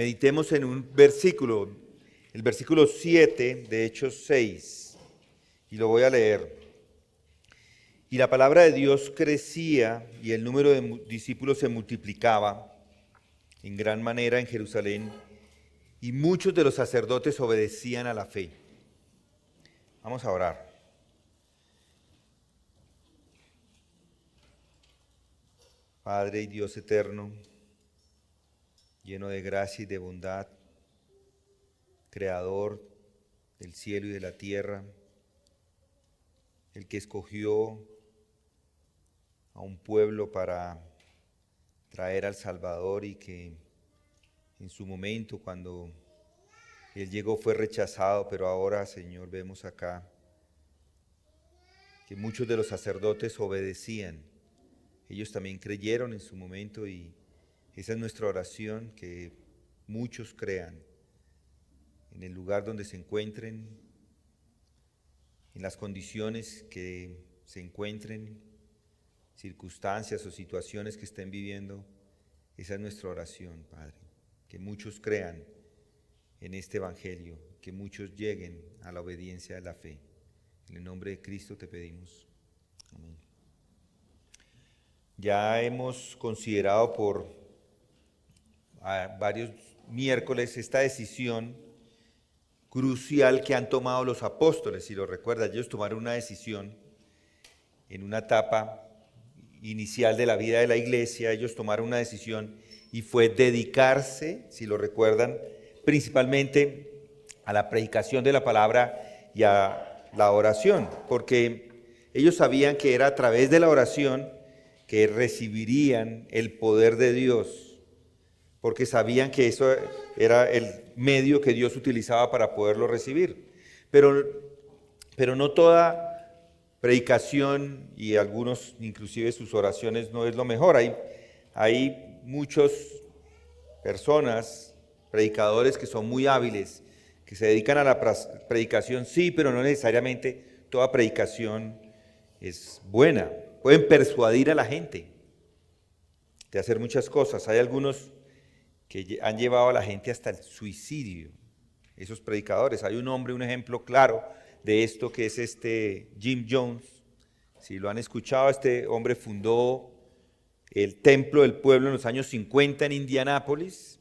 meditemos en un versículo, el versículo 7 de Hechos 6, y lo voy a leer. Y la palabra de Dios crecía y el número de discípulos se multiplicaba en gran manera en Jerusalén, y muchos de los sacerdotes obedecían a la fe. Vamos a orar. Padre y Dios eterno, lleno de gracia y de bondad, creador del cielo y de la tierra, el que escogió a un pueblo para traer al Salvador y que en su momento cuando Él llegó fue rechazado, pero ahora, Señor, vemos acá que muchos de los sacerdotes obedecían. Ellos también creyeron en su momento y esa es nuestra oración, que muchos crean en el lugar donde se encuentren, en las condiciones que se encuentren, circunstancias o situaciones que estén viviendo. Esa es nuestra oración, Padre, que muchos crean en este evangelio, que muchos lleguen a la obediencia de la fe. En el nombre de Cristo te pedimos. Amén. Ya hemos considerado por varios miércoles esta decisión crucial que han tomado los apóstoles. Si lo recuerdas, ellos tomaron una decisión en una etapa inicial de la vida de la iglesia. Ellos tomaron una decisión y fue dedicarse, si lo recuerdan, principalmente a la predicación de la palabra y a la oración, porque ellos sabían que era a través de la oración que recibirían el poder de Dios, porque sabían que eso era el medio que Dios utilizaba para poderlo recibir. Pero no toda predicación, y algunos inclusive sus oraciones, no es lo mejor. Hay muchas personas, predicadores que son muy hábiles, que se dedican a la predicación, sí, pero no necesariamente toda predicación es buena. Pueden persuadir a la gente de hacer muchas cosas. Hay algunos que han llevado a la gente hasta el suicidio, esos predicadores. Hay un hombre, un ejemplo claro de esto, que es Jim Jones. Si lo han escuchado, este hombre fundó el Templo del Pueblo en los años 50 en Indianápolis.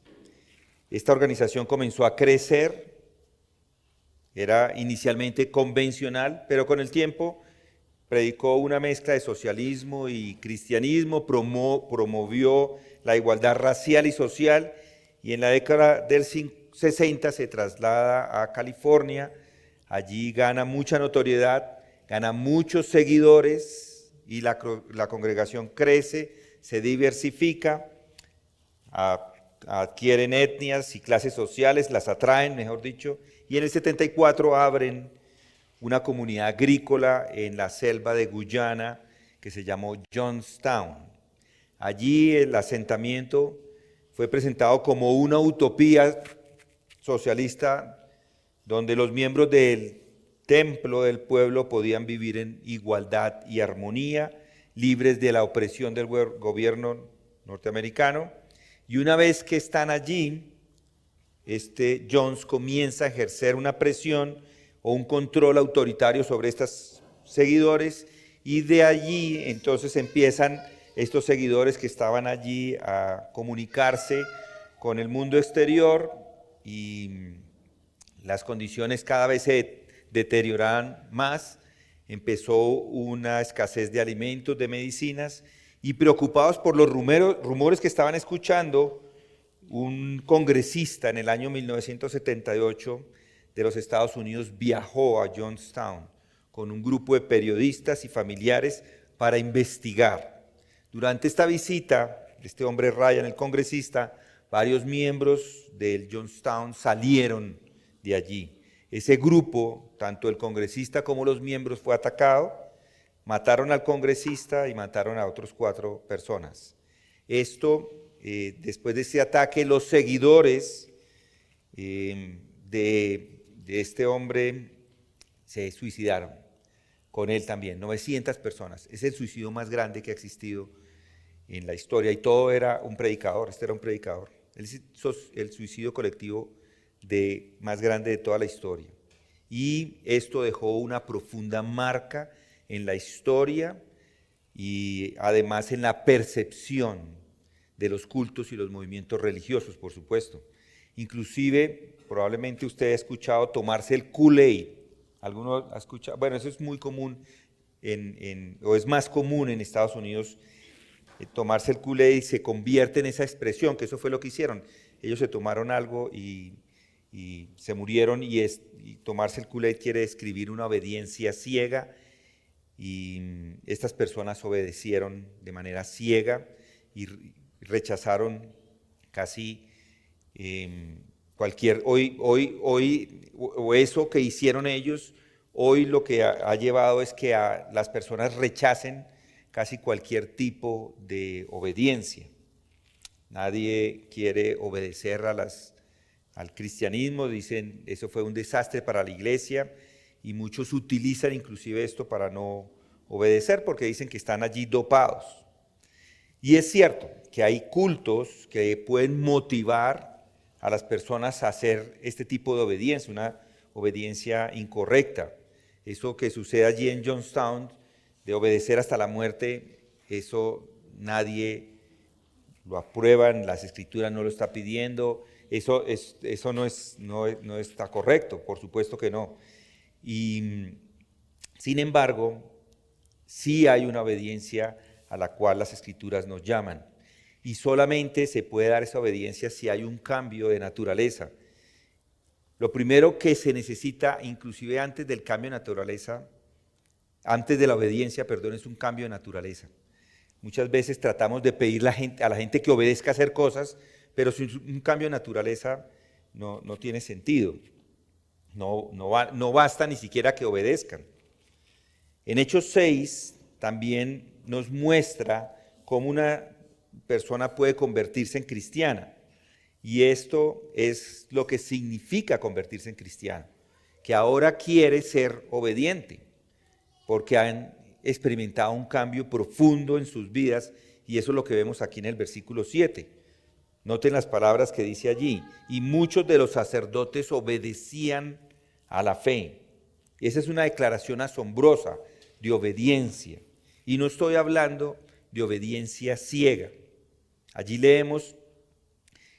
Esta organización comenzó a crecer, era inicialmente convencional, pero con el tiempo predicó una mezcla de socialismo y cristianismo, promovió la igualdad racial y social, y en la década del 60 se traslada a California. Allí gana mucha notoriedad, gana muchos seguidores y la congregación crece, se diversifica, adquieren etnias y clases sociales, las atraen, mejor dicho, y en el 74 abren una comunidad agrícola en la selva de Guyana que se llamó Johnstown. Allí el asentamiento fue presentado como una utopía socialista donde los miembros del templo del pueblo podían vivir en igualdad y armonía, libres de la opresión del gobierno norteamericano. Y una vez que están allí, Jones comienza a ejercer una presión o un control autoritario sobre estos seguidores, y de allí entonces empiezan estos seguidores que estaban allí a comunicarse con el mundo exterior, y las condiciones cada vez se deterioraban más. Empezó una escasez de alimentos, de medicinas, y preocupados por los rumores que estaban escuchando, un congresista en el año 1978 de los Estados Unidos viajó a Johnstown con un grupo de periodistas y familiares para investigar. Durante esta visita, este hombre Ryan, el congresista, varios miembros del Johnstown salieron de allí. Ese grupo, tanto el congresista como los miembros, fue atacado, mataron al congresista y mataron a otros 4 personas. Después de ese ataque, los seguidores de este hombre se suicidaron, con él también, 900 personas. Es el suicidio más grande que ha existido en la historia, y todo era un predicador, este era un predicador. el suicidio colectivo más grande de toda la historia. Y esto dejó una profunda marca en la historia y además en la percepción de los cultos y los movimientos religiosos, por supuesto. Inclusive, probablemente usted ha escuchado tomarse el Kool-Aid. ¿Alguno ha escuchado? Bueno, eso es muy común, o es más común en Estados Unidos, tomarse el Kool-Aid se convierte en esa expresión, que eso fue lo que hicieron. Ellos se tomaron algo y se murieron, y tomarse el Kool-Aid quiere describir una obediencia ciega, y estas personas obedecieron de manera ciega y rechazaron casi cualquier, o eso que hicieron ellos, hoy lo que ha llevado es que las personas rechacen casi cualquier tipo de obediencia. Nadie quiere obedecer al cristianismo, dicen eso fue un desastre para la iglesia, y muchos utilizan inclusive esto para no obedecer porque dicen que están allí dopados. Y es cierto que hay cultos que pueden motivar a las personas a hacer este tipo de obediencia, una obediencia incorrecta. Eso que sucede allí en Johnstown, de obedecer hasta la muerte, eso nadie lo aprueba, las escrituras no lo está pidiendo, eso no está correcto, por supuesto que no. Y sin embargo, sí hay una obediencia a la cual las escrituras nos llaman, y solamente se puede dar esa obediencia si hay un cambio de naturaleza. Lo primero que se necesita, inclusive antes del cambio de naturaleza, antes de la obediencia, perdón, es un cambio de naturaleza. Muchas veces tratamos de pedir a la gente que obedezca a hacer cosas, pero sin un cambio de naturaleza no tiene sentido. No basta ni siquiera que obedezcan. En Hechos 6 también nos muestra cómo una persona puede convertirse en cristiana. Y esto es lo que significa convertirse en cristiano, que ahora quiere ser obediente, porque han experimentado un cambio profundo en sus vidas, y eso es lo que vemos aquí en el versículo 7. Noten las palabras que dice allí: y muchos de los sacerdotes obedecían a la fe. Y esa es una declaración asombrosa de obediencia, y no estoy hablando de obediencia ciega. Allí leemos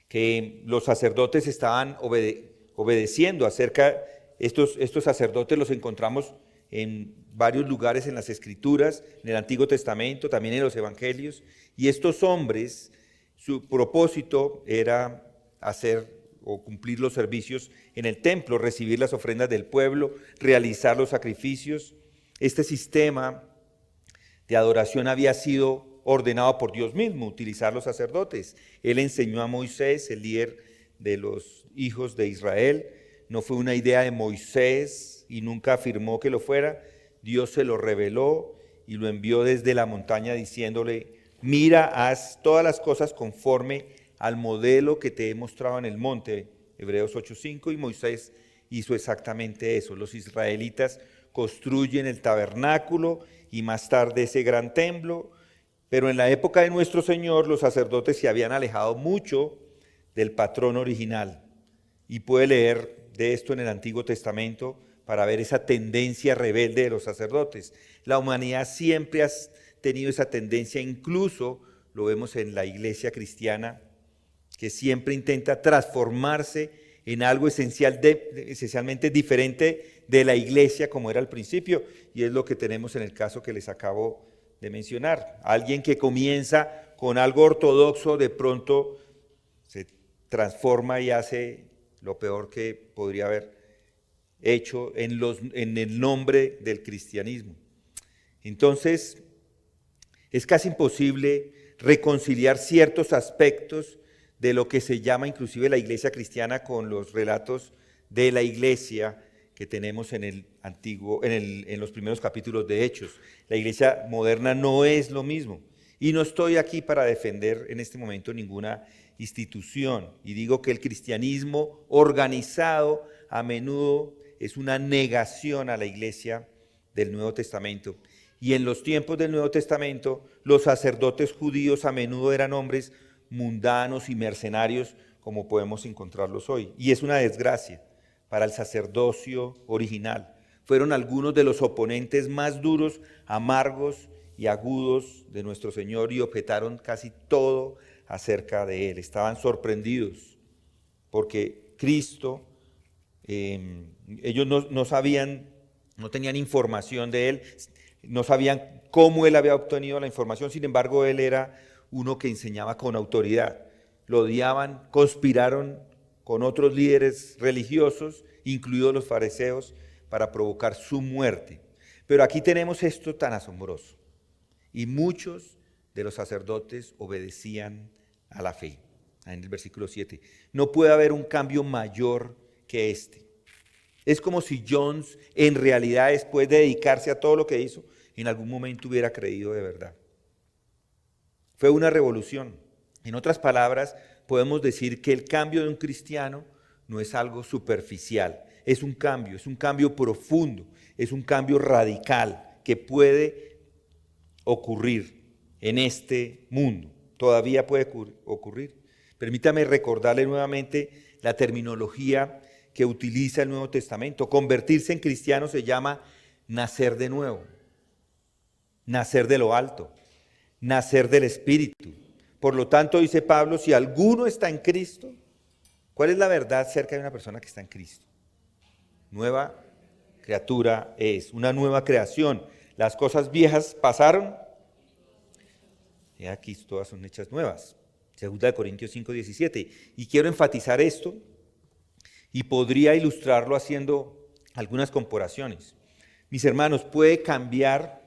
que los sacerdotes estaban obedeciendo estos sacerdotes los encontramos en varios lugares en las Escrituras, en el Antiguo Testamento, también en los Evangelios, y estos hombres, su propósito era hacer o cumplir los servicios en el templo, recibir las ofrendas del pueblo, realizar los sacrificios. Este sistema de adoración había sido ordenado por Dios mismo, utilizar los sacerdotes. Él enseñó a Moisés, el líder de los hijos de Israel. No fue una idea de Moisés y nunca afirmó que lo fuera. Dios se lo reveló y lo envió desde la montaña diciéndole: mira, haz todas las cosas conforme al modelo que te he mostrado en el monte. Hebreos 8:5. Y Moisés hizo exactamente eso. Los israelitas construyen el tabernáculo y más tarde ese gran templo. Pero en la época de nuestro Señor, los sacerdotes se habían alejado mucho del patrón original. Y puede leer de esto en el Antiguo Testamento para ver esa tendencia rebelde de los sacerdotes. La humanidad siempre ha tenido esa tendencia, incluso lo vemos en la iglesia cristiana, que siempre intenta transformarse en algo esencialmente diferente de la iglesia como era al principio, y es lo que tenemos en el caso que les acabo de mencionar. Alguien que comienza con algo ortodoxo, de pronto se transforma y hace lo peor que podría haber hecho en el nombre del cristianismo. Entonces, es casi imposible reconciliar ciertos aspectos de lo que se llama inclusive la iglesia cristiana con los relatos de la iglesia que tenemos en los primeros capítulos de Hechos. La iglesia moderna no es lo mismo. Y no estoy aquí para defender en este momento ninguna institución. Y digo que el cristianismo organizado a menudo es una negación a la iglesia del Nuevo Testamento. Y en los tiempos del Nuevo Testamento, los sacerdotes judíos a menudo eran hombres mundanos y mercenarios como podemos encontrarlos hoy. Y es una desgracia para el sacerdocio original. Fueron algunos de los oponentes más duros, amargos y agudos de nuestro Señor y objetaron casi todo acerca de Él. Estaban sorprendidos porque Cristo, ellos no sabían, no tenían información de Él, no sabían cómo Él había obtenido la información. Sin embargo, Él era uno que enseñaba con autoridad. Lo odiaban, conspiraron con otros líderes religiosos, incluidos los fariseos, para provocar su muerte. Pero aquí tenemos esto tan asombroso. Y muchos de los sacerdotes obedecían a la fe. En el versículo 7. No puede haber un cambio mayor que este. Es como si Jones, en realidad, después de dedicarse a todo lo que hizo, en algún momento hubiera creído de verdad. Fue una revolución. En otras palabras, podemos decir que el cambio de un cristiano no es algo superficial. Es un cambio profundo, es un cambio radical que puede ocurrir en este mundo. Todavía puede ocurrir. Permítame recordarle nuevamente la terminología que utiliza el Nuevo Testamento. Convertirse en cristiano se llama nacer de nuevo, nacer de lo alto, nacer del Espíritu. Por lo tanto, dice Pablo, si alguno está en Cristo, ¿cuál es la verdad acerca de una persona que está en Cristo? Nueva criatura es, una nueva creación. Las cosas viejas pasaron, y aquí todas son hechas nuevas. 2 Corintios 5:17. Y quiero enfatizar esto, y podría ilustrarlo haciendo algunas comparaciones. Mis hermanos, puede cambiar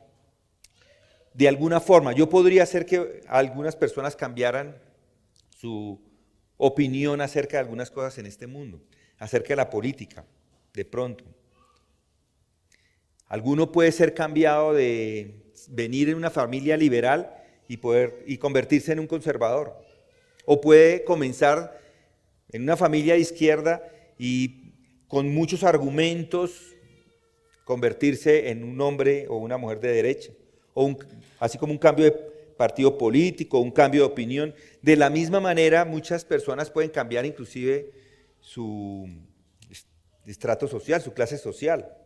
de alguna forma. Yo podría hacer que algunas personas cambiaran su opinión acerca de algunas cosas en este mundo, acerca de la política, de pronto. Alguno puede ser cambiado de venir en una familia liberal y convertirse en un conservador. O puede comenzar en una familia de izquierda y con muchos argumentos convertirse en un hombre o una mujer de derecha. Así como un cambio de partido político, un cambio de opinión. De la misma manera, muchas personas pueden cambiar inclusive su estrato social, su clase social.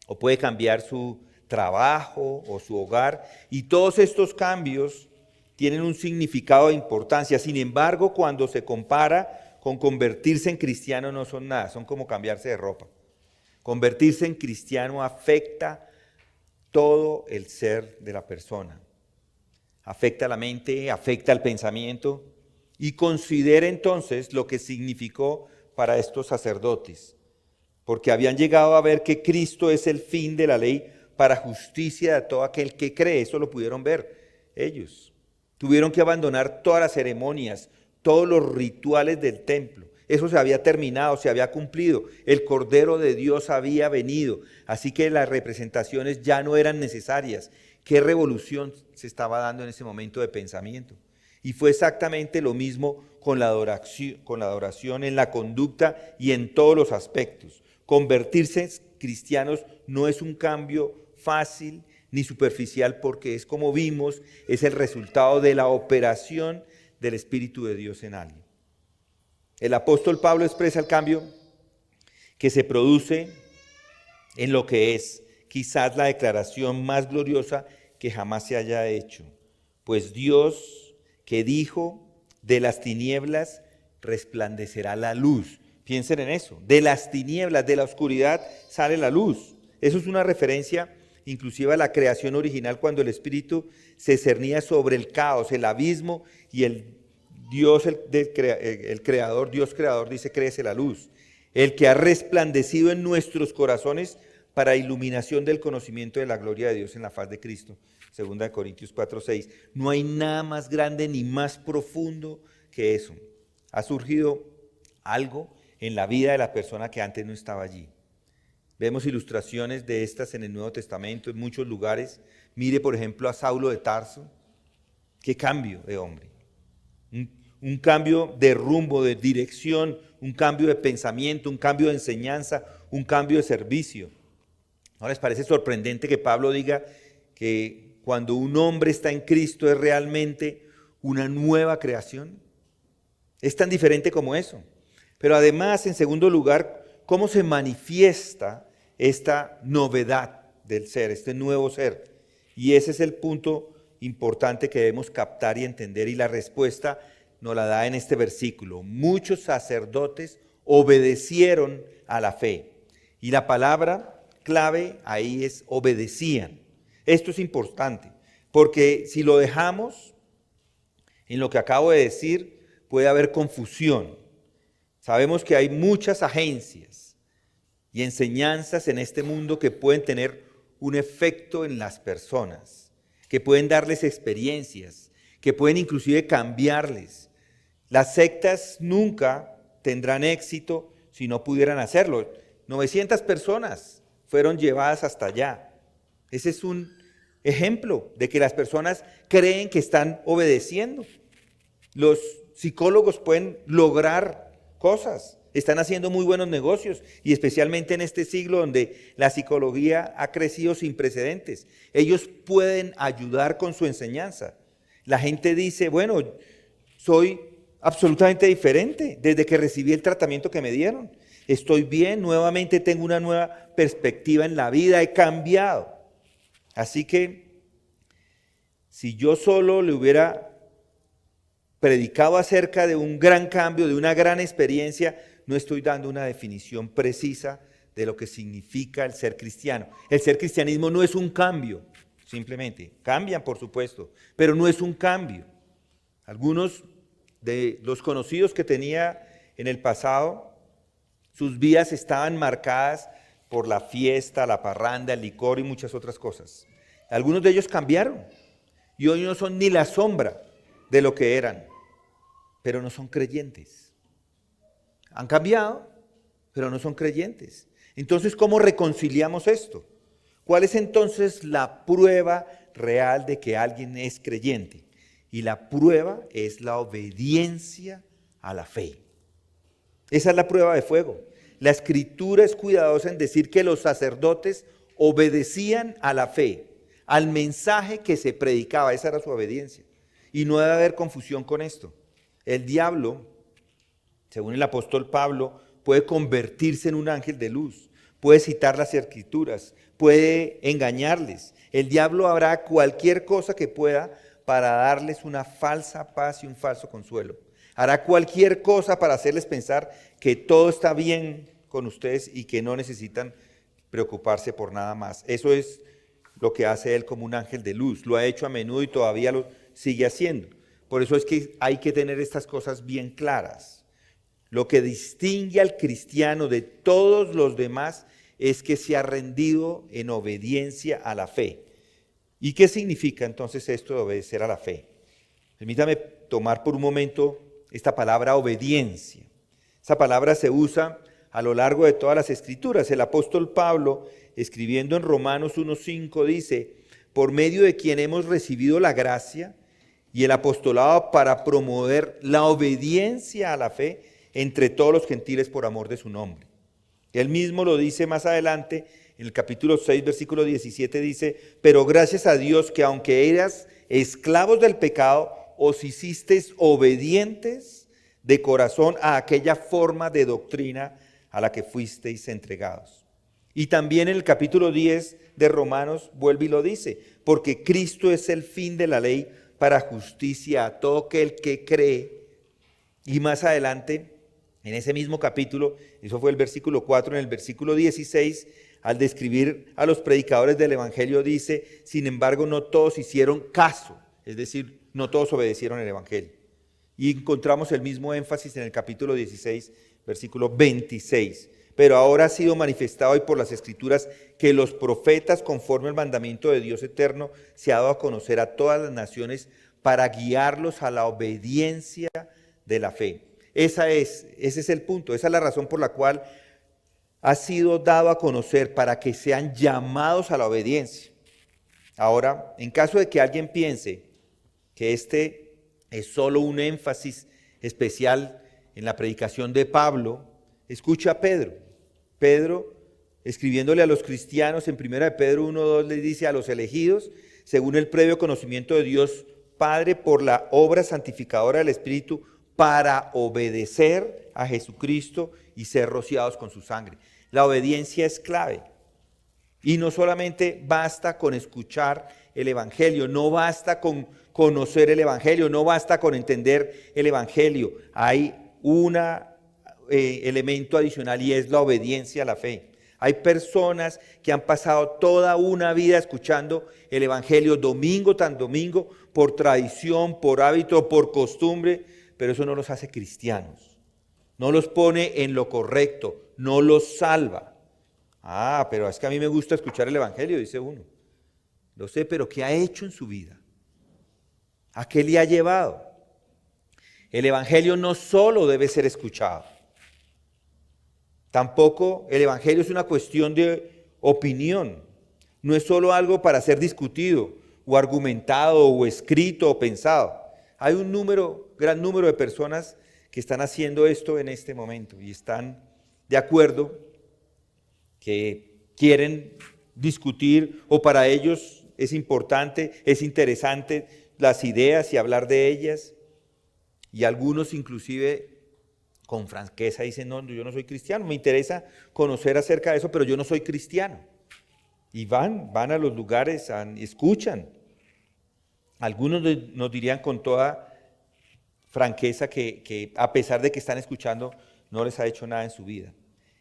O puede cambiar su trabajo o su hogar. Y todos estos cambios tienen un significado de importancia. Sin embargo, cuando se compara con convertirse en cristiano, no son nada, son como cambiarse de ropa. Convertirse en cristiano afecta todo el ser de la persona. Afecta la mente, afecta el pensamiento. Y considere entonces lo que significó para estos sacerdotes. Porque habían llegado a ver que Cristo es el fin de la ley para justicia de todo aquel que cree. Eso lo pudieron ver ellos. Tuvieron que abandonar todas las ceremonias, todos los rituales del templo. Eso se había terminado, se había cumplido. El Cordero de Dios había venido. Así que las representaciones ya no eran necesarias. ¿Qué revolución se estaba dando en ese momento de pensamiento? Y fue exactamente lo mismo con la adoración en la conducta y en todos los aspectos. Convertirse en cristianos no es un cambio fácil ni superficial, porque es, como vimos, es el resultado de la operación del Espíritu de Dios en alguien. El apóstol Pablo expresa el cambio que se produce en lo que es quizás la declaración más gloriosa que jamás se haya hecho. Pues Dios, que dijo, de las tinieblas resplandecerá la luz. Piensen en eso, de las tinieblas, de la oscuridad sale la luz. Eso es una referencia inclusive a la creación original, cuando el Espíritu se cernía sobre el caos, el abismo, y el Dios, el Creador, Dios Creador, dice, créese la luz. El que ha resplandecido en nuestros corazones para iluminación del conocimiento de la gloria de Dios en la faz de Cristo. 2 Corintios 4:6. No hay nada más grande ni más profundo que eso. Ha surgido algo en la vida de la persona que antes no estaba allí. Vemos ilustraciones de estas en el Nuevo Testamento, en muchos lugares. Mire, por ejemplo, a Saulo de Tarso. Qué cambio de hombre. Un cambio de rumbo, de dirección, un cambio de pensamiento, un cambio de enseñanza, un cambio de servicio. ¿No les parece sorprendente que Pablo diga que cuando un hombre está en Cristo es realmente una nueva creación? Es tan diferente como eso. Pero además, en segundo lugar, ¿cómo se manifiesta esta novedad del ser, este nuevo ser? Y ese es el punto importante que debemos captar y entender, y la respuesta nos la da en este versículo. Muchos sacerdotes obedecieron a la fe. Y la palabra clave ahí es obedecían. Esto es importante, porque si lo dejamos en lo que acabo de decir, puede haber confusión. Sabemos que hay muchas agencias y enseñanzas en este mundo que pueden tener un efecto en las personas, que pueden darles experiencias, que pueden inclusive cambiarles. Las sectas nunca tendrán éxito si no pudieran hacerlo. 900 personas fueron llevadas hasta allá. Ese es un ejemplo de que las personas creen que están obedeciendo. Los psicólogos pueden lograr cosas, están haciendo muy buenos negocios, y especialmente en este siglo donde la psicología ha crecido sin precedentes. Ellos pueden ayudar con su enseñanza. La gente dice, bueno, soy absolutamente diferente desde que recibí el tratamiento que me dieron. Estoy bien, nuevamente tengo una nueva perspectiva en la vida, he cambiado. Así que, si yo solo le hubiera predicado acerca de un gran cambio, de una gran experiencia, no estoy dando una definición precisa de lo que significa el ser cristiano. El ser cristianismo no es un cambio, simplemente. Cambian, por supuesto, pero no es un cambio. Algunos de los conocidos que tenía en el pasado, sus vidas estaban marcadas por la fiesta, la parranda, el licor y muchas otras cosas. Algunos de ellos cambiaron y hoy no son ni la sombra de lo que eran, pero no son creyentes. Han cambiado, pero no son creyentes. Entonces, ¿cómo reconciliamos esto? ¿Cuál es entonces la prueba real de que alguien es creyente? Y la prueba es la obediencia a la fe. Esa es la prueba de fuego. La Escritura es cuidadosa en decir que los sacerdotes obedecían a la fe, al mensaje que se predicaba. Esa era su obediencia. Y no debe haber confusión con esto. El diablo, según el apóstol Pablo, puede convertirse en un ángel de luz, puede citar las Escrituras, puede engañarles. El diablo hará cualquier cosa que pueda para darles una falsa paz y un falso consuelo. Hará cualquier cosa para hacerles pensar que todo está bien con ustedes y que no necesitan preocuparse por nada más. Eso es lo que hace él como un ángel de luz. Lo ha hecho a menudo y todavía lo sigue haciendo. Por eso es que hay que tener estas cosas bien claras. Lo que distingue al cristiano de todos los demás es que se ha rendido en obediencia a la fe. ¿Y qué significa entonces esto de obedecer a la fe? Permítame tomar por un momento esta palabra obediencia. Esa palabra se usa a lo largo de todas las Escrituras. El apóstol Pablo, escribiendo en Romanos 1:5, dice, por medio de quien hemos recibido la gracia y el apostolado para promover la obediencia a la fe entre todos los gentiles por amor de su nombre. Él mismo lo dice más adelante, en el capítulo 6, versículo 17, dice, pero gracias a Dios que aunque eras esclavos del pecado, os hicisteis obedientes de corazón a aquella forma de doctrina a la que fuisteis entregados. Y también en el capítulo 10 de Romanos vuelve y lo dice, porque Cristo es el fin de la ley para justicia a todo aquel que cree. Y más adelante, en ese mismo capítulo, eso fue el versículo 4, en el versículo 16, al describir a los predicadores del Evangelio dice, sin embargo no todos hicieron caso, es decir, no todos obedecieron el Evangelio. Y encontramos el mismo énfasis en el capítulo 16, versículo 26. Pero ahora ha sido manifestado hoy por las Escrituras que los profetas, conforme al mandamiento de Dios eterno, se ha dado a conocer a todas las naciones para guiarlos a la obediencia de la fe. Ese es el punto, esa es la razón por la cual ha sido dado a conocer, para que sean llamados a la obediencia. Ahora, en caso de que alguien piense que este es solo un énfasis especial en la predicación de Pablo, escucha a Pedro. Pedro, escribiéndole a los cristianos en 1 de Pedro 1:2, le dice a los elegidos, según el previo conocimiento de Dios Padre, por la obra santificadora del Espíritu, para obedecer a Jesucristo y ser rociados con su sangre. La obediencia es clave. Y no solamente basta con escuchar el Evangelio, no basta con conocer el Evangelio, no basta con entender el Evangelio. Hay un elemento adicional y es la obediencia a la fe. Hay personas que han pasado toda una vida escuchando el Evangelio domingo tras domingo por tradición, por hábito, por costumbre, pero eso no los hace cristianos. No los pone en lo correcto, no los salva. Ah, pero es que a mí me gusta escuchar el Evangelio, dice uno. Lo sé, pero ¿qué ha hecho en su vida? ¿A qué le ha llevado? El Evangelio no solo debe ser escuchado. Tampoco el Evangelio es una cuestión de opinión. No es solo algo para ser discutido o argumentado o escrito o pensado. Hay un gran número de personas que están haciendo esto en este momento y están de acuerdo, que quieren discutir o para ellos es importante, es interesante las ideas y hablar de ellas. Y algunos inclusive con franqueza dicen, no, yo no soy cristiano, me interesa conocer acerca de eso, pero yo no soy cristiano. Y van a los lugares, escuchan. Algunos nos dirían con toda franqueza que a pesar de que están escuchando, no les ha hecho nada en su vida.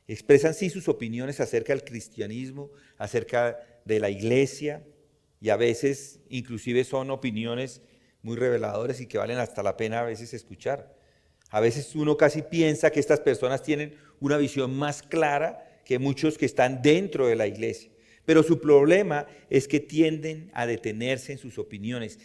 Expresan sí sus opiniones acerca del cristianismo, acerca de la iglesia, y a veces inclusive son opiniones muy reveladoras y que valen hasta la pena a veces escuchar. A veces uno casi piensa que estas personas tienen una visión más clara que muchos que están dentro de la iglesia. Pero su problema es que tienden a detenerse en sus opiniones,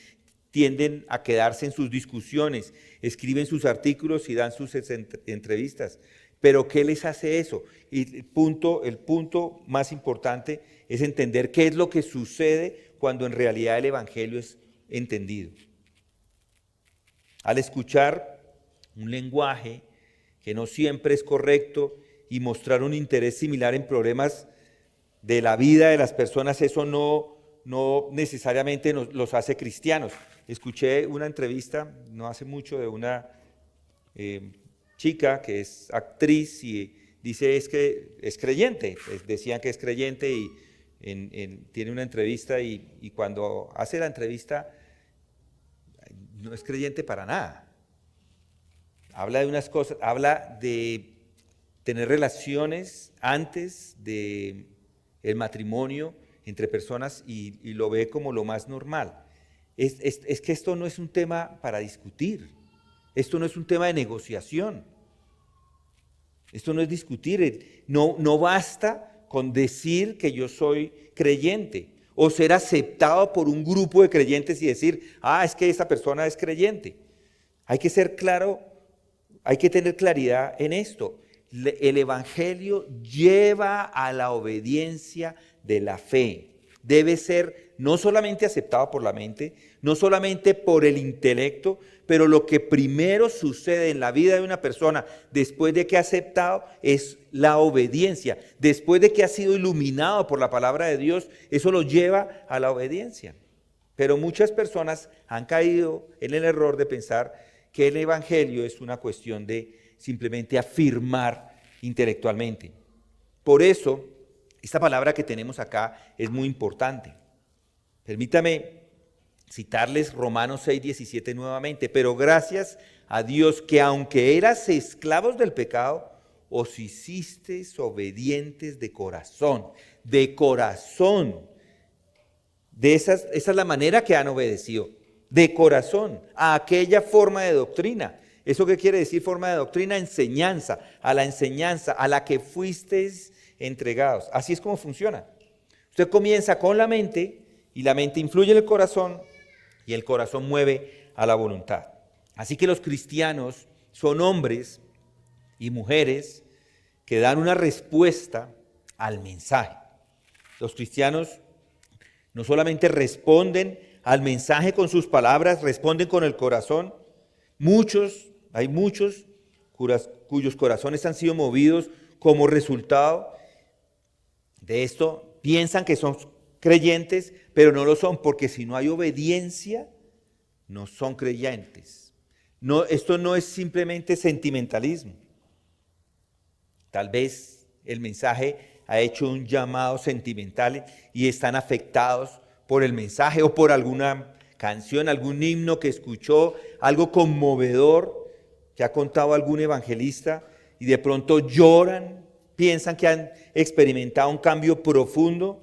tienden a quedarse en sus discusiones, escriben sus artículos y dan sus entrevistas. Pero ¿qué les hace eso? Y el punto más importante es entender qué es lo que sucede cuando en realidad el Evangelio es entendido. Al escuchar un lenguaje que no siempre es correcto y mostrar un interés similar en problemas de la vida de las personas, eso no necesariamente los hace cristianos. Escuché una entrevista no hace mucho de una chica que es actriz y dice que es creyente, decían que es creyente y tiene una entrevista y cuando hace la entrevista no es creyente para nada. Habla de unas cosas, habla de tener relaciones antes de el matrimonio entre personas y lo ve como lo más normal. Es que esto no es un tema para discutir, esto no es un tema de negociación, esto no es discutir, no basta con decir que yo soy creyente o ser aceptado por un grupo de creyentes y decir, es que esa persona es creyente. Hay que ser claro, hay que tener claridad en esto. El Evangelio lleva a la obediencia de la fe. Debe ser no solamente aceptado por la mente, no solamente por el intelecto, pero lo que primero sucede en la vida de una persona después de que ha aceptado es la obediencia. Después de que ha sido iluminado por la palabra de Dios, eso lo lleva a la obediencia. Pero muchas personas han caído en el error de pensar que el Evangelio es una cuestión de simplemente afirmar intelectualmente. Por eso, esta palabra que tenemos acá es muy importante. Permítame citarles Romanos 6:17 nuevamente. Pero gracias a Dios que aunque eras esclavos del pecado, os hicisteis obedientes de corazón. De corazón. Esa es la manera que han obedecido. De corazón. A aquella forma de doctrina. ¿Eso qué quiere decir forma de doctrina? Enseñanza. A la enseñanza a la que fuisteis entregados. Así es como funciona. Usted comienza con la mente y la mente influye en el corazón y el corazón mueve a la voluntad. Así que los cristianos son hombres y mujeres que dan una respuesta al mensaje. Los cristianos no solamente responden al mensaje con sus palabras, responden con el corazón. Hay muchos cuyos corazones han sido movidos como resultado de esto. Piensan que son creyentes, pero no lo son, porque si no hay obediencia, no son creyentes. No, esto no es simplemente sentimentalismo. Tal vez el mensaje ha hecho un llamado sentimental y están afectados por el mensaje o por alguna canción, algún himno que escuchó, algo conmovedor que ha contado algún evangelista y de pronto lloran, piensan que han experimentado un cambio profundo,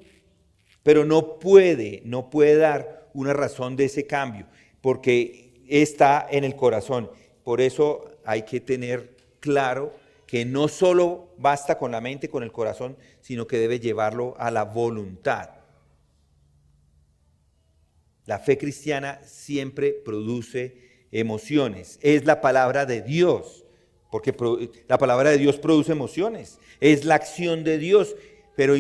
pero no puede dar una razón de ese cambio, porque está en el corazón. Por eso hay que tener claro que no solo basta con la mente, con el corazón, sino que debe llevarlo a la voluntad. La fe cristiana siempre produce emociones. Es la palabra de Dios, porque la palabra de Dios produce emociones. Es la acción de Dios, pero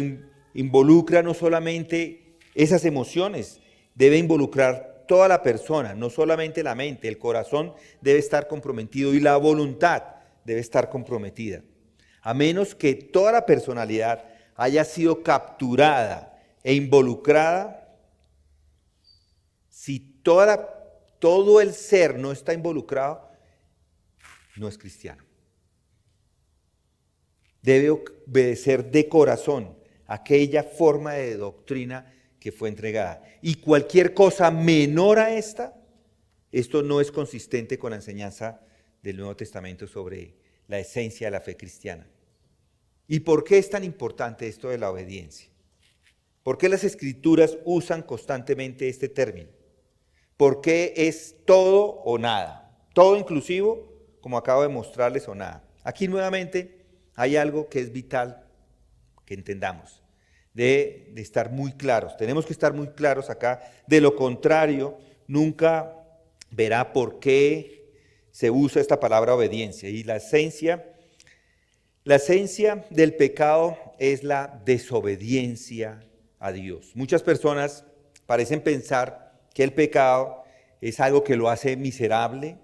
involucra no solamente esas emociones, debe involucrar toda la persona, no solamente la mente. El corazón debe estar comprometido y la voluntad debe estar comprometida. A menos que toda la personalidad haya sido capturada e involucrada, si todo el ser no está involucrado, no es cristiano. Debe obedecer de corazón aquella forma de doctrina que fue entregada. Y cualquier cosa menor a esto no es consistente con la enseñanza del Nuevo Testamento sobre la esencia de la fe cristiana. ¿Y por qué es tan importante esto de la obediencia? ¿Por qué las Escrituras usan constantemente este término? ¿Por qué es todo o nada? Todo inclusivo, como acabo de mostrarles, o nada. Aquí nuevamente hay algo que es vital que entendamos. De estar muy claros. Tenemos que estar muy claros acá. De lo contrario, nunca verá por qué se usa esta palabra obediencia. Y la esencia del pecado es la desobediencia a Dios. Muchas personas parecen pensar que el pecado es algo que lo hace miserable,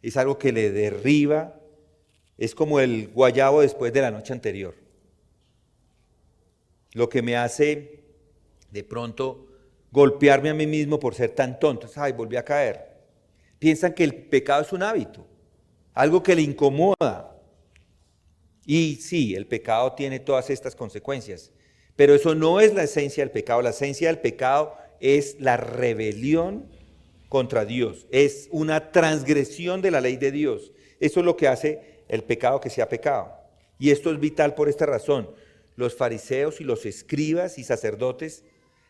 es algo que le derriba, es como el guayabo después de la noche anterior. Lo que me hace de pronto golpearme a mí mismo por ser tan tonto. Ay, volví a caer. Piensan que el pecado es un hábito, algo que le incomoda. Y sí, el pecado tiene todas estas consecuencias, pero eso no es la esencia del pecado. La esencia del pecado es la rebelión contra Dios, es una transgresión de la ley de Dios. Eso es lo que hace el pecado que sea pecado. Y esto es vital por esta razón. Los fariseos y los escribas y sacerdotes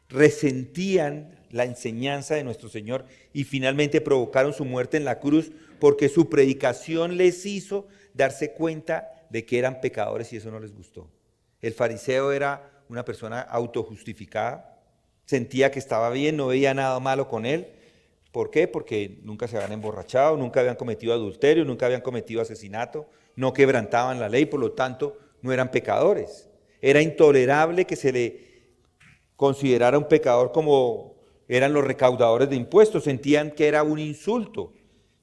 resentían la enseñanza de nuestro Señor y finalmente provocaron su muerte en la cruz porque su predicación les hizo darse cuenta de que eran pecadores y eso no les gustó. El fariseo era una persona autojustificada, sentía que estaba bien, no veía nada malo con él. ¿Por qué? Porque nunca se habían emborrachado, nunca habían cometido adulterio, nunca habían cometido asesinato, no quebrantaban la ley, por lo tanto no eran pecadores. Era intolerable que se le considerara un pecador como eran los recaudadores de impuestos, sentían que era un insulto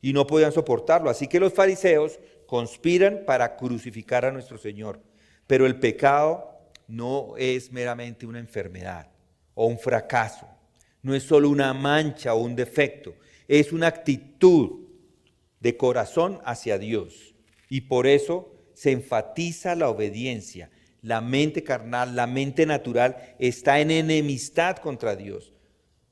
y no podían soportarlo. Así que los fariseos conspiran para crucificar a nuestro Señor. Pero el pecado no es meramente una enfermedad o un fracaso, no es solo una mancha o un defecto, es una actitud de corazón hacia Dios. Y por eso se enfatiza la obediencia. La mente carnal, la mente natural está en enemistad contra Dios,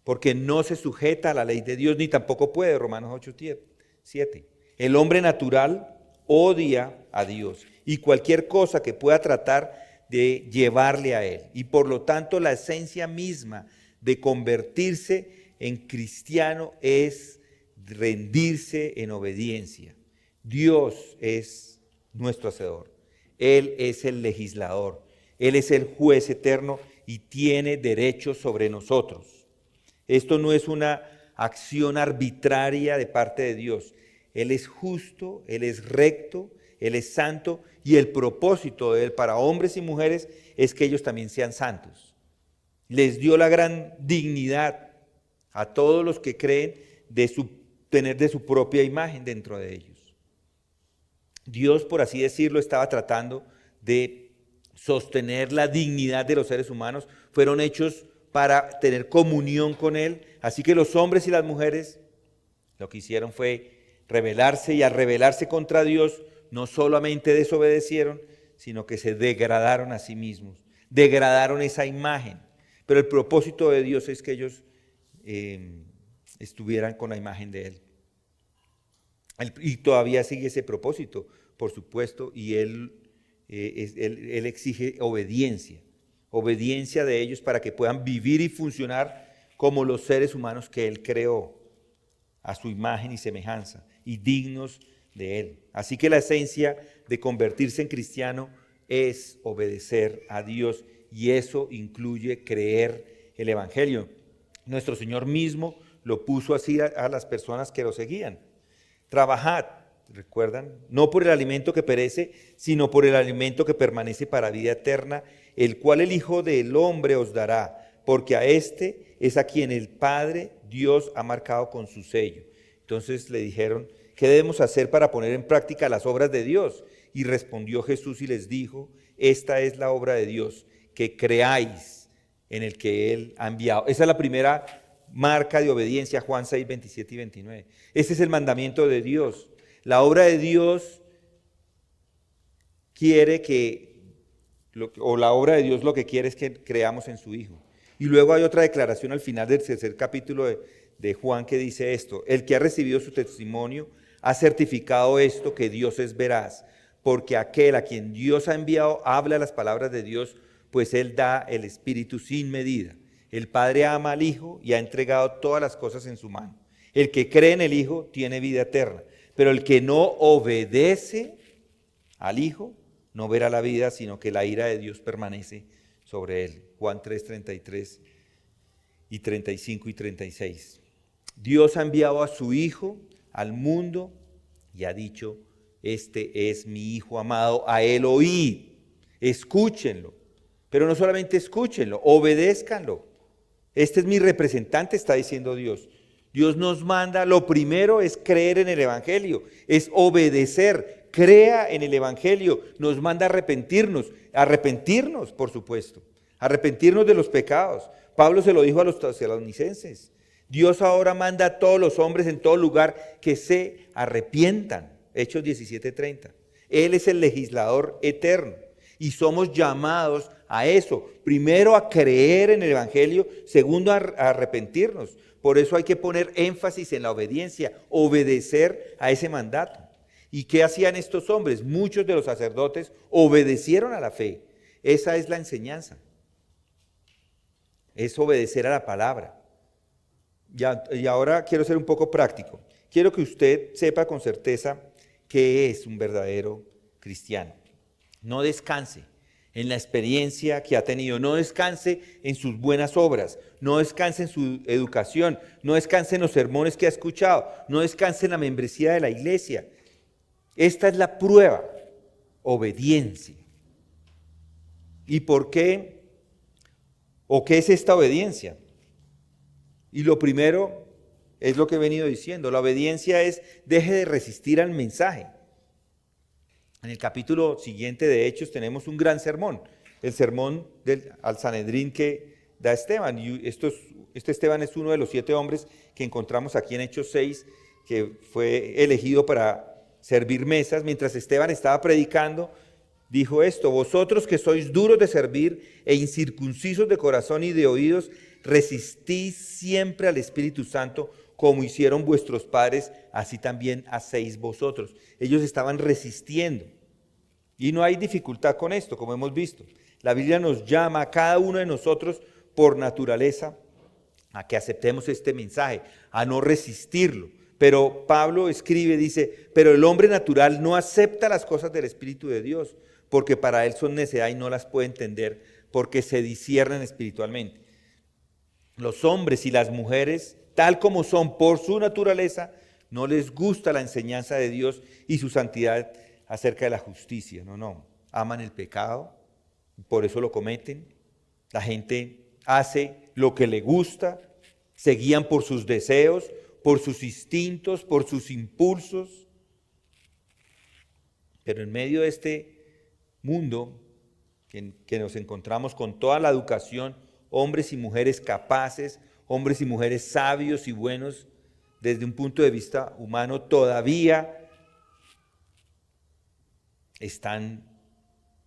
porque no se sujeta a la ley de Dios, ni tampoco puede, Romanos 8:7. El hombre natural odia a Dios y cualquier cosa que pueda tratar de llevarle a Él. Y por lo tanto la esencia misma de convertirse en cristiano es rendirse en obediencia. Dios es nuestro hacedor. Él es el legislador, Él es el juez eterno y tiene derechos sobre nosotros. Esto no es una acción arbitraria de parte de Dios. Él es justo, Él es recto, Él es santo y el propósito de Él para hombres y mujeres es que ellos también sean santos. Les dio la gran dignidad a todos los que creen de tener de su propia imagen dentro de ellos. Dios, por así decirlo, estaba tratando de sostener la dignidad de los seres humanos. Fueron hechos para tener comunión con Él. Así que los hombres y las mujeres lo que hicieron fue rebelarse, y al rebelarse contra Dios, no solamente desobedecieron, sino que se degradaron a sí mismos, degradaron esa imagen. Pero el propósito de Dios es que ellos estuvieran con la imagen de Él. Y todavía sigue ese propósito, por supuesto, y Él exige obediencia de ellos para que puedan vivir y funcionar como los seres humanos que Él creó, a su imagen y semejanza, y dignos de Él. Así que la esencia de convertirse en cristiano es obedecer a Dios, y eso incluye creer el Evangelio. Nuestro Señor mismo lo puso así a las personas que lo seguían. Trabajad, ¿recuerdan? No por el alimento que perece, sino por el alimento que permanece para vida eterna, el cual el Hijo del Hombre os dará, porque a este es a quien el Padre Dios ha marcado con su sello. Entonces le dijeron, ¿qué debemos hacer para poner en práctica las obras de Dios? Y respondió Jesús y les dijo, esta es la obra de Dios, que creáis en el que Él ha enviado. Esa es la primera marca de obediencia, Juan 6, 27 y 29. Ese es el mandamiento de Dios. La obra de Dios quiere la obra de Dios lo que quiere es que creamos en su Hijo. Y luego hay otra declaración al final del tercer capítulo de Juan que dice esto: el que ha recibido su testimonio ha certificado esto, que Dios es veraz, porque aquel a quien Dios ha enviado habla las palabras de Dios, pues Él da el Espíritu sin medida. El Padre ama al Hijo y ha entregado todas las cosas en su mano. El que cree en el Hijo tiene vida eterna, pero el que no obedece al Hijo no verá la vida, sino que la ira de Dios permanece sobre él. Juan 3, 33 y 35 y 36. Dios ha enviado a su Hijo al mundo y ha dicho, este es mi Hijo amado, a Él oíd, escúchenlo. Pero no solamente escúchenlo, obedézcanlo. Este es mi representante, está diciendo Dios. Dios nos manda, lo primero es creer en el Evangelio, es obedecer, crea en el Evangelio, nos manda a arrepentirnos, por supuesto, arrepentirnos de los pecados. Pablo se lo dijo a los tesalonicenses. Dios ahora manda a todos los hombres en todo lugar que se arrepientan. Hechos 17:30. Él es el legislador eterno y somos llamados a eso. Primero a creer en el Evangelio, segundo a arrepentirnos. Por eso hay que poner énfasis en la obediencia, obedecer a ese mandato. ¿Y qué hacían estos hombres? Muchos de los sacerdotes obedecieron a la fe. Esa es la enseñanza. Es obedecer a la palabra. Y ahora quiero ser un poco práctico. Quiero que usted sepa con certeza qué es un verdadero cristiano. No descanse en la experiencia que ha tenido, no descanse en sus buenas obras, no descanse en su educación, no descanse en los sermones que ha escuchado, no descanse en la membresía de la iglesia. Esta es la prueba, obediencia. ¿Y por qué? ¿O qué es esta obediencia? Y lo primero es lo que he venido diciendo, la obediencia es deje de resistir al mensaje. En el capítulo siguiente de Hechos tenemos un gran sermón, el sermón al Sanedrín que da Esteban. Y este Esteban es uno de los 7 hombres que encontramos aquí en Hechos 6, que fue elegido para servir mesas. Mientras Esteban estaba predicando, dijo esto: vosotros que sois duros de servir e incircuncisos de corazón y de oídos, resistís siempre al Espíritu Santo, como hicieron vuestros padres, así también hacéis vosotros. Ellos estaban resistiendo. Y no hay dificultad con esto, como hemos visto. La Biblia nos llama a cada uno de nosotros por naturaleza a que aceptemos este mensaje, a no resistirlo. Pero Pablo escribe, dice, pero el hombre natural no acepta las cosas del Espíritu de Dios, porque para él son necedad y no las puede entender, porque se disciernen espiritualmente. Los hombres y las mujeres, tal como son por su naturaleza, no les gusta la enseñanza de Dios y su santidad acerca de la justicia. No, aman el pecado, por eso lo cometen. La gente hace lo que le gusta, se guían por sus deseos, por sus instintos, por sus impulsos. Pero en medio de este mundo que nos encontramos con toda la educación, hombres y mujeres capaces, hombres y mujeres sabios y buenos, desde un punto de vista humano, todavía están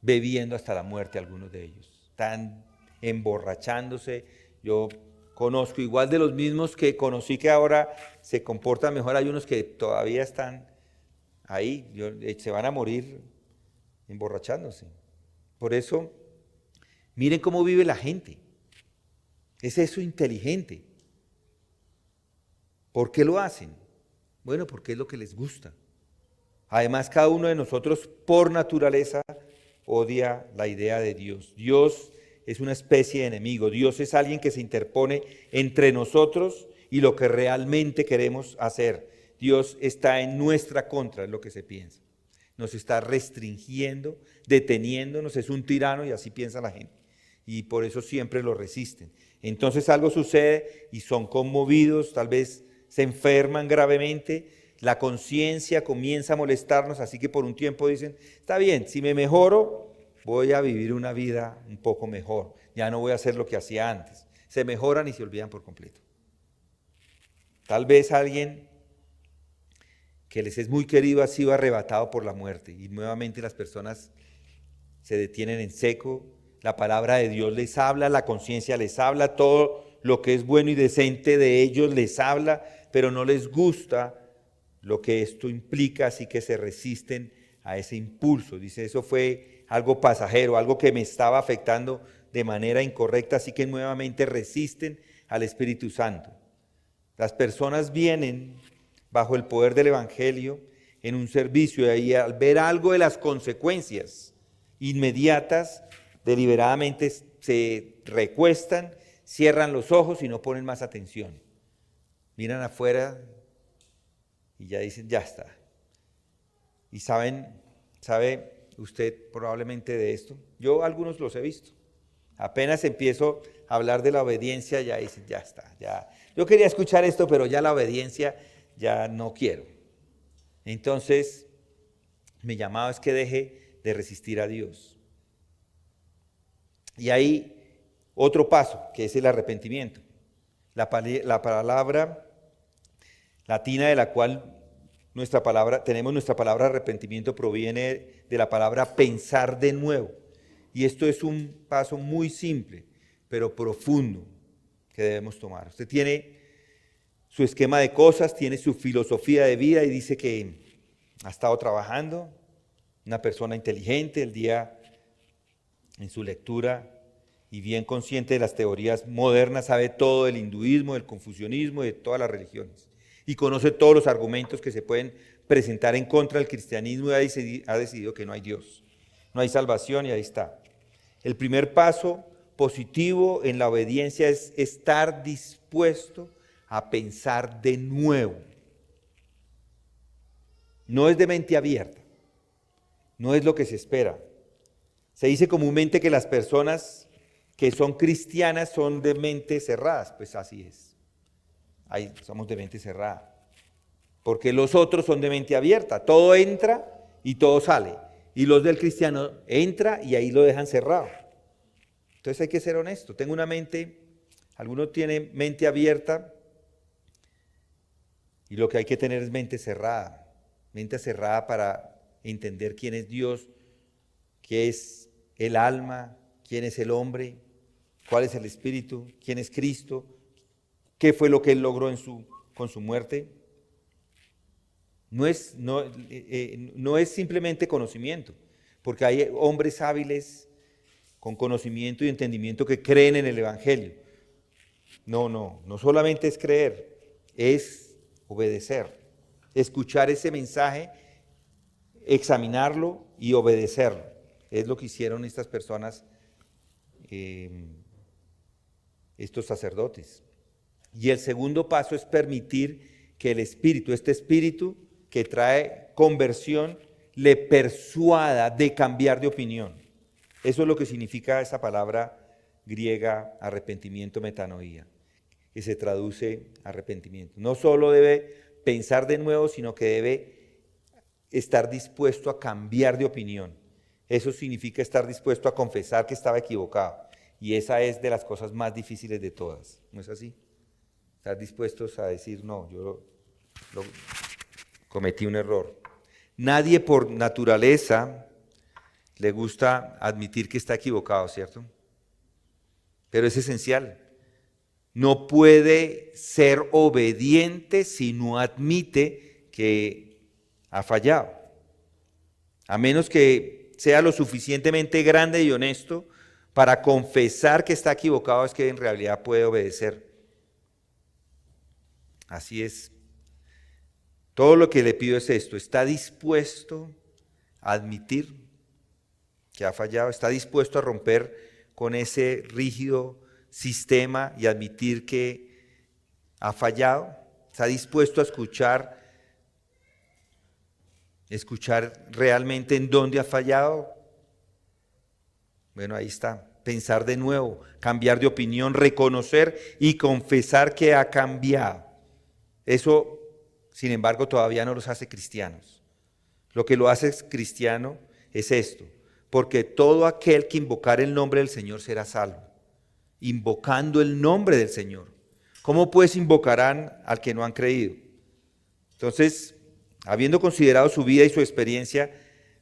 bebiendo hasta la muerte algunos de ellos. Están emborrachándose. Yo conozco igual de los mismos que conocí que ahora se comportan mejor. Hay unos que todavía están ahí, se van a morir emborrachándose. Por eso, miren cómo vive la gente. Es eso inteligente. ¿Por qué lo hacen? Bueno, porque es lo que les gusta. Además, cada uno de nosotros, por naturaleza, odia la idea de Dios. Dios es una especie de enemigo. Dios es alguien que se interpone entre nosotros y lo que realmente queremos hacer. Dios está en nuestra contra, es lo que se piensa. Nos está restringiendo, deteniéndonos, es un tirano y así piensa la gente. Y por eso siempre lo resisten. Entonces algo sucede y son conmovidos, tal vez se enferman gravemente, la conciencia comienza a molestarnos, así que por un tiempo dicen, está bien, si me mejoro, voy a vivir una vida un poco mejor, ya no voy a hacer lo que hacía antes. Se mejoran y se olvidan por completo. Tal vez alguien que les es muy querido ha sido arrebatado por la muerte y nuevamente las personas se detienen en seco, la palabra de Dios les habla, la conciencia les habla, todo lo que es bueno y decente de ellos les habla, pero no les gusta lo que esto implica, así que se resisten a ese impulso. Dice, eso fue algo pasajero, algo que me estaba afectando de manera incorrecta, así que nuevamente resisten al Espíritu Santo. Las personas vienen bajo el poder del Evangelio en un servicio y ahí al ver algo de las consecuencias inmediatas, deliberadamente se recuestan, cierran los ojos y no ponen más atención. Miran afuera y ya dicen, ya está. Y sabe usted probablemente de esto. Yo algunos los he visto. Apenas empiezo a hablar de la obediencia, ya dicen, ya está. Ya. Yo quería escuchar esto, pero ya la obediencia ya no quiero. Entonces, mi llamado es que deje de resistir a Dios. Y hay otro paso, que es el arrepentimiento. La palabra latina de la cual tenemos nuestra palabra arrepentimiento proviene de la palabra pensar de nuevo. Y esto es un paso muy simple, pero profundo que debemos tomar. Usted tiene su esquema de cosas, tiene su filosofía de vida y dice que ha estado trabajando, una persona inteligente, el día en su lectura y bien consciente de las teorías modernas, sabe todo del hinduismo, del confucianismo, de todas las religiones. Y conoce todos los argumentos que se pueden presentar en contra del cristianismo y ha decidido que no hay Dios, no hay salvación y ahí está. El primer paso positivo en la obediencia es estar dispuesto a pensar de nuevo. No es de mente abierta, no es lo que se espera. Se dice comúnmente que las personas que son cristianas son de mente cerradas, pues así es. Ahí somos de mente cerrada. Porque los otros son de mente abierta, todo entra y todo sale. Y los del cristiano entra y ahí lo dejan cerrado. Entonces hay que ser honesto. Tengo una mente, algunos tienen mente abierta y lo que hay que tener es mente cerrada para entender quién es Dios, qué es el alma, quién es el hombre, cuál es el espíritu, quién es Cristo, qué fue lo que Él logró con su muerte. No es simplemente conocimiento, porque hay hombres hábiles con conocimiento y entendimiento que creen en el Evangelio. No solamente es creer, es obedecer, escuchar ese mensaje, examinarlo y obedecerlo. Es lo que hicieron estas personas, estos sacerdotes. Y el segundo paso es permitir que el Espíritu, este Espíritu que trae conversión, le persuada de cambiar de opinión. Eso es lo que significa esa palabra griega arrepentimiento, metanoía, que se traduce arrepentimiento. No solo debe pensar de nuevo, sino que debe estar dispuesto a cambiar de opinión. Eso significa estar dispuesto a confesar que estaba equivocado. Y esa es de las cosas más difíciles de todas, ¿no es así? Estar dispuestos a decir, no, yo cometí un error. Nadie por naturaleza le gusta admitir que está equivocado, ¿cierto? Pero es esencial. No puede ser obediente si no admite que ha fallado. A menos que sea lo suficientemente grande y honesto para confesar que está equivocado, es que en realidad puede obedecer. Así es. Todo lo que le pido es esto: ¿está dispuesto a admitir que ha fallado? ¿Está dispuesto a romper con ese rígido sistema y admitir que ha fallado? ¿Está dispuesto a escuchar realmente en dónde ha fallado? Bueno, ahí está. Pensar de nuevo, cambiar de opinión, reconocer y confesar que ha cambiado. Eso, sin embargo, todavía no los hace cristianos. Lo que lo hace cristiano es esto: porque todo aquel que invocar el nombre del Señor será salvo. Invocando el nombre del Señor. ¿Cómo pues invocarán al que no han creído? Entonces, habiendo considerado su vida y su experiencia,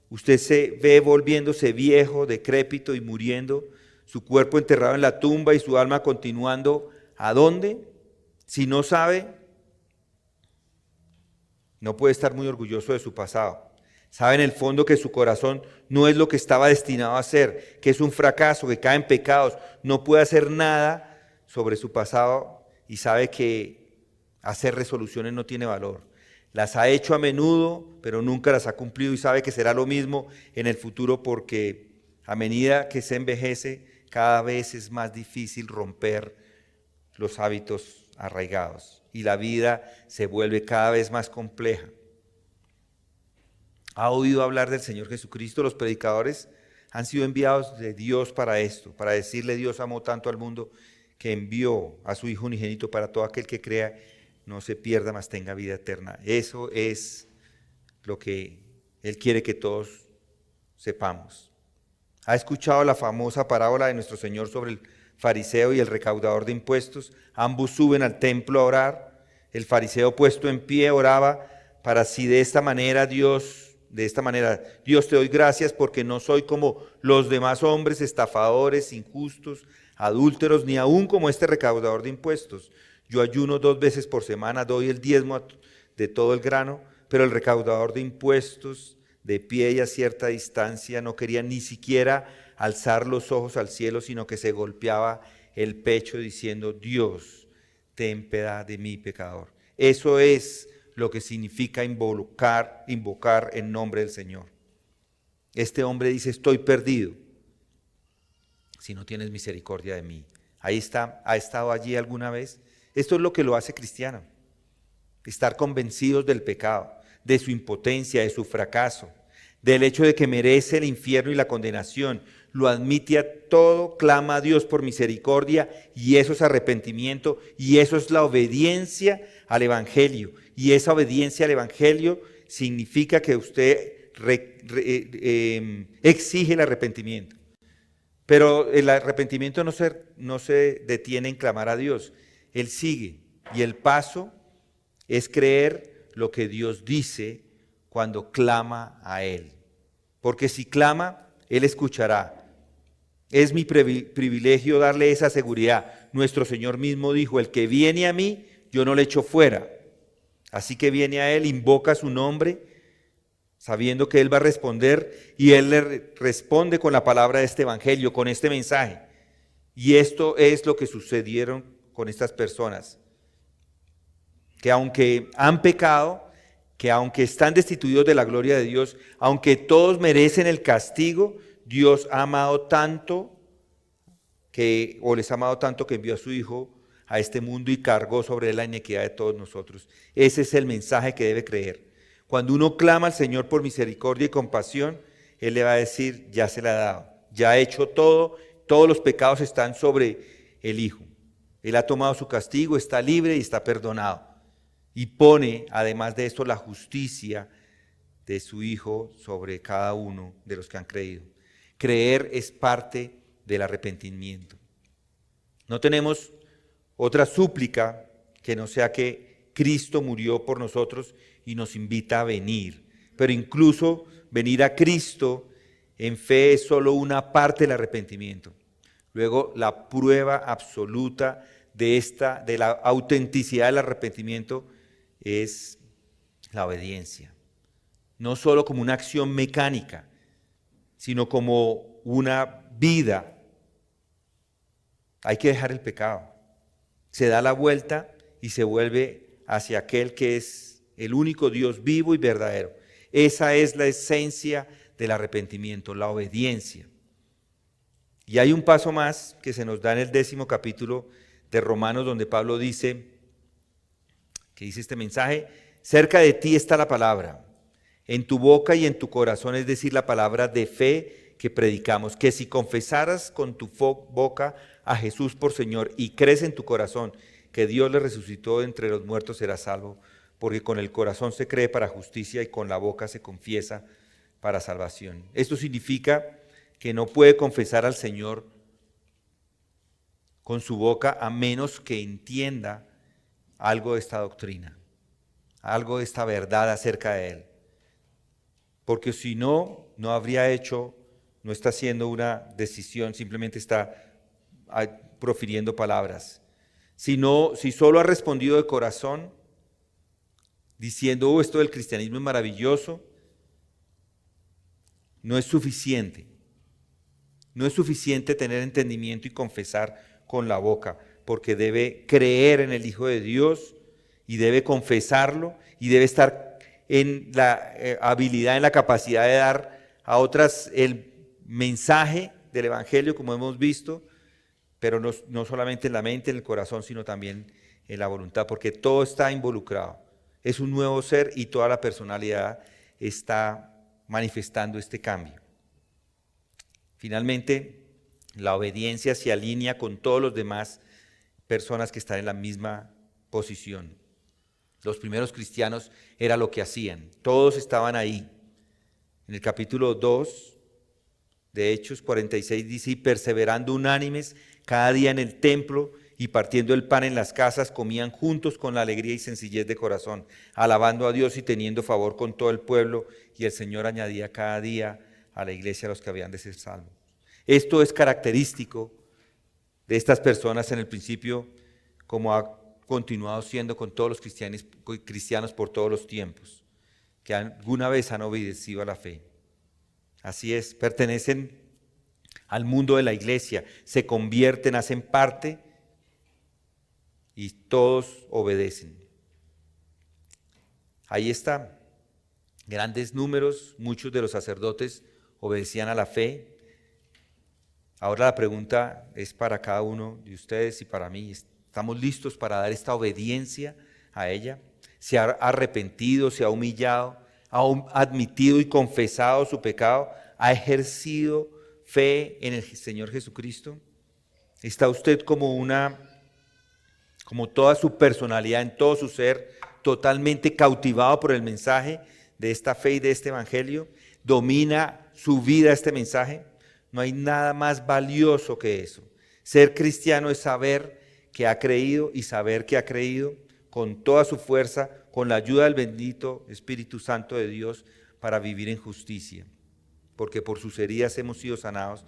usted se ve volviéndose viejo, decrépito y muriendo, su cuerpo enterrado en la tumba y su alma continuando. ¿A dónde? Si no sabe, no puede estar muy orgulloso de su pasado. Sabe en el fondo que su corazón no es lo que estaba destinado a ser, que es un fracaso, que cae en pecados, no puede hacer nada sobre su pasado y sabe que hacer resoluciones no tiene valor. Las ha hecho a menudo, pero nunca las ha cumplido y sabe que será lo mismo en el futuro porque a medida que se envejece, cada vez es más difícil romper los hábitos arraigados y la vida se vuelve cada vez más compleja. ¿Ha oído hablar del Señor Jesucristo? Los predicadores han sido enviados de Dios para esto, para decirle: Dios amó tanto al mundo que envió a su Hijo unigénito para todo aquel que crea no se pierda, mas tenga vida eterna. Eso es lo que Él quiere que todos sepamos. ¿Ha escuchado la famosa parábola de nuestro Señor sobre el fariseo y el recaudador de impuestos? Ambos suben al templo a orar. El fariseo, puesto en pie, oraba para sí de esta manera: Dios, te doy gracias porque no soy como los demás hombres, estafadores, injustos, adúlteros, ni aún como este recaudador de impuestos. Yo ayuno 2 veces por semana, doy el diezmo de todo el grano. Pero el recaudador de impuestos, de pie y a cierta distancia, no quería ni siquiera alzar los ojos al cielo, sino que se golpeaba el pecho diciendo: Dios, ten piedad de mí, pecador. Eso es lo que significa invocar en nombre del Señor. Este hombre dice: estoy perdido si no tienes misericordia de mí. Ahí está. ¿Ha estado allí alguna vez? Esto es lo que lo hace cristiano: estar convencidos del pecado, de su impotencia, de su fracaso, del hecho de que merece el infierno y la condenación. Lo admite a todo, clama a Dios por misericordia, y eso es arrepentimiento, y eso es la obediencia al Evangelio. Y esa obediencia al Evangelio significa que usted exige el arrepentimiento. Pero el arrepentimiento no se detiene en clamar a Dios, Él sigue. Y el paso es creer lo que Dios dice cuando clama a Él. Porque si clama, Él escuchará. Es mi privilegio darle esa seguridad. Nuestro Señor mismo dijo: el que viene a mí, yo no le echo fuera. Así que viene a Él, invoca su nombre, sabiendo que Él va a responder, y Él le responde con la palabra de este evangelio, con este mensaje. Y esto es lo que sucedieron con estas personas, que aunque han pecado, que aunque están destituidos de la gloria de Dios, aunque todos merecen el castigo, Dios ha amado tanto les ha amado tanto que envió a su Hijo a este mundo y cargó sobre él la iniquidad de todos nosotros. Ese es el mensaje que debe creer. Cuando uno clama al Señor por misericordia y compasión, Él le va a decir: ya se le ha dado, ya ha hecho todo, todos los pecados están sobre el Hijo. Él ha tomado su castigo, está libre y está perdonado. Y pone, además de esto, la justicia de su Hijo sobre cada uno de los que han creído. Creer es parte del arrepentimiento. No tenemos otra súplica que no sea que Cristo murió por nosotros y nos invita a venir. Pero incluso venir a Cristo en fe es solo una parte del arrepentimiento. Luego, la prueba absoluta de la autenticidad del arrepentimiento es la obediencia. No solo como una acción mecánica, sino como una vida. Hay que dejar el pecado. Se da la vuelta y se vuelve hacia aquel que es el único Dios vivo y verdadero. Esa es la esencia del arrepentimiento, la obediencia. Y hay un paso más que se nos da en el 10º capítulo de Romanos, donde Pablo dice, que dice este mensaje: cerca de ti está la palabra, en tu boca y en tu corazón, es decir, la palabra de fe que predicamos, que si confesaras con tu boca a Jesús por Señor y crees en tu corazón que Dios le resucitó de entre los muertos, serás salvo, porque con el corazón se cree para justicia y con la boca se confiesa para salvación. Esto significa que no puede confesar al Señor con su boca a menos que entienda algo de esta doctrina, algo de esta verdad acerca de Él. Porque si no, no habría hecho, no está haciendo una decisión, simplemente está profiriendo palabras. Si solo ha respondido de corazón, diciendo, esto del cristianismo es maravilloso, no es suficiente. No es suficiente tener entendimiento y confesar con la boca, porque debe creer en el Hijo de Dios y debe confesarlo y debe estar en la habilidad, en la capacidad de dar a otras el mensaje del Evangelio, como hemos visto, pero no solamente en la mente, en el corazón, sino también en la voluntad, porque todo está involucrado. Es un nuevo ser y toda la personalidad está manifestando este cambio. Finalmente, la obediencia se alinea con todos los demás personas que están en la misma posición. Los primeros cristianos era lo que hacían, todos estaban ahí. En el capítulo 2 de Hechos 46 dice, y perseverando unánimes cada día en el templo y partiendo el pan en las casas, comían juntos con la alegría y sencillez de corazón, alabando a Dios y teniendo favor con todo el pueblo, y el Señor añadía cada día a la iglesia a los que habían de ser salvos. Esto es característico de estas personas en el principio, como ha continuado siendo con todos los cristianos por todos los tiempos, que alguna vez han obedecido a la fe. Así es, pertenecen al mundo de la iglesia, se convierten, hacen parte y todos obedecen. Ahí está, grandes números, muchos de los sacerdotes obedecían a la fe. Ahora la pregunta es para cada uno de ustedes y para mí. ¿Estamos listos para dar esta obediencia a ella? ¿Se ha arrepentido, se ha humillado, ha admitido y confesado su pecado? ¿Ha ejercido fe en el Señor Jesucristo? ¿Está usted como toda su personalidad, en todo su ser, totalmente cautivado por el mensaje de esta fe y de este evangelio? ¿Domina su vida este mensaje? No hay nada más valioso que eso. Ser cristiano es saber que ha creído y saber que ha creído con toda su fuerza, con la ayuda del bendito Espíritu Santo de Dios, para vivir en justicia. Porque por sus heridas hemos sido sanados,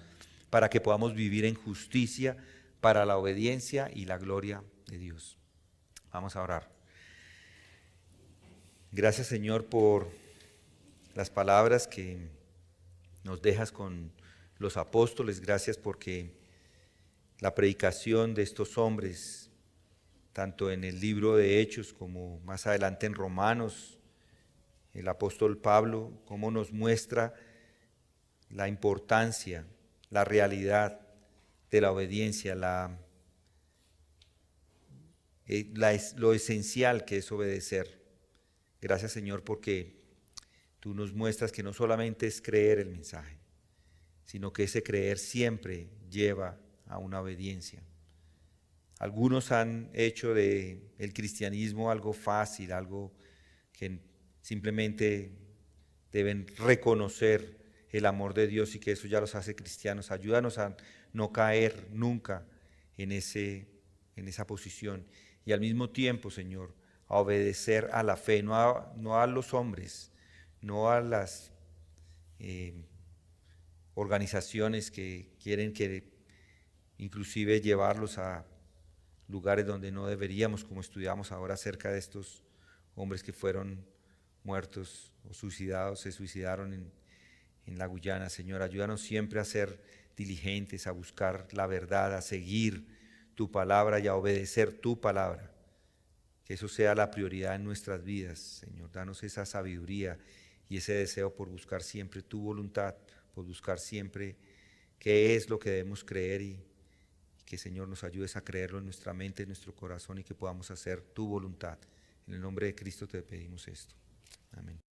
para que podamos vivir en justicia, para la obediencia y la gloria de Dios. Vamos a orar. Gracias, Señor, por las palabras que nos dejas con los apóstoles. Gracias porque la predicación de estos hombres, tanto en el libro de Hechos como más adelante en Romanos, el apóstol Pablo, cómo nos muestra la importancia, la realidad de la obediencia, lo esencial que es obedecer. Gracias, Señor, porque tú nos muestras que no solamente es creer el mensaje, sino que ese creer siempre lleva a una obediencia. Algunos han hecho del cristianismo algo fácil, algo que simplemente deben reconocer el amor de Dios y que eso ya los hace cristianos. Ayúdanos a no caer nunca en esa posición y al mismo tiempo, Señor, a a obedecer a la fe, no a los hombres, no a las organizaciones que quieren inclusive llevarlos a lugares donde no deberíamos, como estudiamos ahora acerca de estos hombres que fueron muertos o suicidados, se suicidaron en la Guyana. Señor, ayúdanos siempre a ser diligentes, a buscar la verdad, a seguir tu palabra y a obedecer tu palabra. Que eso sea la prioridad en nuestras vidas, Señor. Danos esa sabiduría y ese deseo por buscar siempre tu voluntad, por buscar siempre qué es lo que debemos creer y que, Señor, nos ayudes a creerlo en nuestra mente, en nuestro corazón y que podamos hacer tu voluntad. En el nombre de Cristo te pedimos esto. Amén.